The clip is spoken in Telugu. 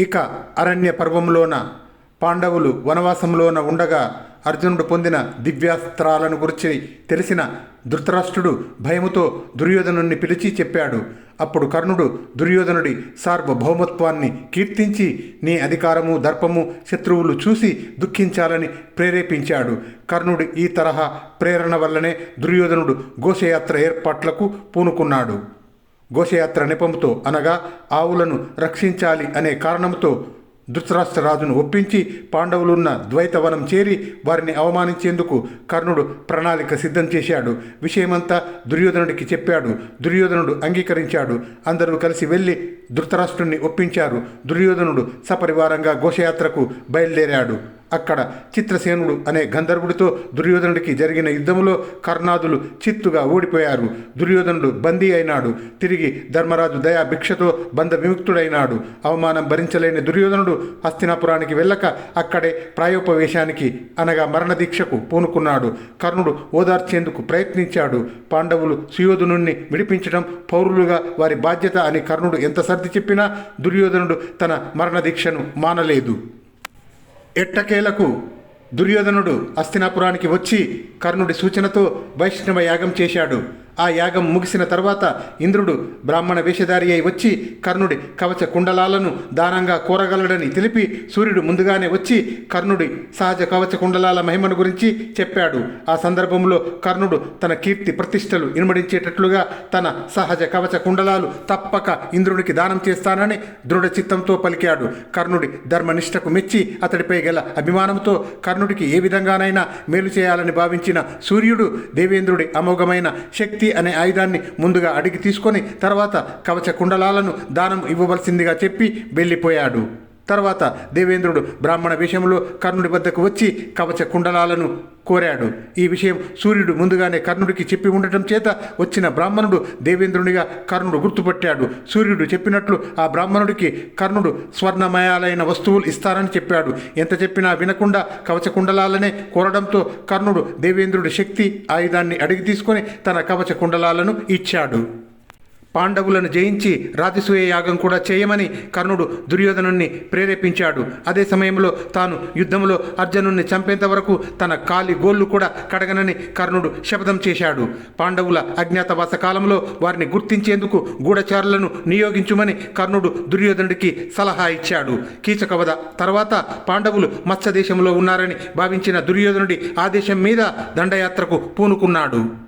ఇక అరణ్య పర్వంలోన పాండవులు వనవాసంలోన ఉండగా అర్జునుడు పొందిన దివ్యాస్త్రాలను గురించి తెలిసిన ధృతరాష్ట్రుడు భయముతో దుర్యోధనుణ్ణి పిలిచి చెప్పాడు. అప్పుడు కర్ణుడు దుర్యోధనుడి సార్వభౌమత్వాన్ని కీర్తించి నీ అధికారము దర్పము శత్రువులు చూసి దుఃఖించాలని ప్రేరేపించాడు. కర్ణుడి ఈ తరహా ప్రేరణ వల్లనే దుర్యోధనుడు ఘోషయాత్ర ఏర్పాట్లకు పూనుకున్నాడు. ఘోషయాత్ర నెపంతో అనగా ఆవులను రక్షించాలి అనే కారణంతో ధృతరాష్ట్రరాజును ఒప్పించి పాండవులున్న ద్వైతవనం చేరి వారిని అవమానించేందుకు కర్ణుడు ప్రణాళిక సిద్ధం చేశాడు. విషయమంతా దుర్యోధనుడికి చెప్పాడు. దుర్యోధనుడు అంగీకరించాడు. అందరూ కలిసి వెళ్ళి ధృతరాష్ట్రుణ్ణి ఒప్పించారు. దుర్యోధనుడు సపరివారంగా ఘోషయాత్రకు బయలుదేరాడు. అక్కడ చిత్రసేనుడు అనే గంధర్వుడితో దుర్యోధనుడికి జరిగిన యుద్ధంలో కర్ణాదులు చిత్తుగా ఓడిపోయారు. దుర్యోధనుడు బందీ అయినాడు. తిరిగి ధర్మరాజు దయా భిక్షతో బంధ విముక్తుడైనాడు. అవమానం భరించలేని దుర్యోధనుడు హస్తినాపురానికి వెళ్ళక అక్కడే ప్రాయోపవేశానికి అనగా మరణదీక్షకు పూనుకున్నాడు. కర్ణుడు ఓదార్చేందుకు ప్రయత్నించాడు. పాండవులు సుయోధనుణ్ణి విడిపించడం పౌరులుగా వారి బాధ్యత అని కర్ణుడు ఎంత సర్ది చెప్పినా దుర్యోధనుడు తన మరణదీక్షను మానలేదు. ఎట్టకేలకు దుర్యోధనుడు హస్తినాపురానికి వచ్చి కర్ణుడి సూచనతో వైష్ణవ యాగం చేశాడు. ఆ యాగం ముగిసిన తర్వాత ఇంద్రుడు బ్రాహ్మణ వేషధారి అయి వచ్చి కర్ణుడి కవచ కుండలాలను దానంగా కోరగలడని తెలిపి సూర్యుడు ముందుగానే వచ్చి కర్ణుడి సహజ కవచ కుండలాల మహిమను గురించి చెప్పాడు. ఆ సందర్భంలో కర్ణుడు తన కీర్తి ప్రతిష్టలు ఇనుమడించేటట్లుగా తన సహజ కవచ కుండలాలు తప్పక ఇంద్రుడికి దానం చేస్తానని దృఢ చిత్తంతో పలికాడు. కర్ణుడి ధర్మనిష్టకు మెచ్చి అతడిపై గల అభిమానంతో కర్ణుడికి ఏ విధంగానైనా మేలు చేయాలని భావించిన సూర్యుడు దేవేంద్రుడి అమోఘమైన శక్తి అనే ఆయుధాన్ని ముందుగా అడిగి తీసుకొని తర్వాత కవచ కుండలాలను దానం ఇవ్వవలసిందిగా చెప్పి వెళ్ళిపోయాడు. తర్వాత దేవేంద్రుడు బ్రాహ్మణ వేషంలో కర్ణుడి వద్దకు వచ్చి కవచ కుండలాలను కోరాడు. ఈ విషయం సూర్యుడు ముందుగానే కర్ణుడికి చెప్పి ఉండటం చేత వచ్చిన బ్రాహ్మణుడు దేవేంద్రునిగా కర్ణుడు గుర్తుపట్టాడు. సూర్యుడు చెప్పినట్లు ఆ బ్రాహ్మణుడికి కర్ణుడు స్వర్ణమయాలైన వస్తువులు ఇస్తారని చెప్పాడు. ఎంత చెప్పినా వినకుండా కవచ కుండలాలనే కోరడంతో కర్ణుడు దేవేంద్రుడి శక్తి ఆయుధాన్ని అడిగి తీసుకొని తన కవచ కుండలాలను ఇచ్చాడు. పాండవులను జయించి రాజసూయ యాగం కూడా చేయమని కర్ణుడు దుర్యోధనుణ్ణి ప్రేరేపించాడు. అదే సమయంలో తాను యుద్ధంలో అర్జునుణ్ణి చంపేంత వరకు తన కాలి గోళ్లు కూడా కడగనని కర్ణుడు శపథం చేశాడు. పాండవుల అజ్ఞాతవాస కాలంలో వారిని గుర్తించేందుకు గూఢచారులను నియోగించుమని కర్ణుడు దుర్యోధనుడికి సలహా ఇచ్చాడు. కీచకవధ తర్వాత పాండవులు మత్స్య దేశంలో ఉన్నారని భావించిన దుర్యోధనుడి ఆదేశం మీద దండయాత్రకు పూనుకున్నాడు.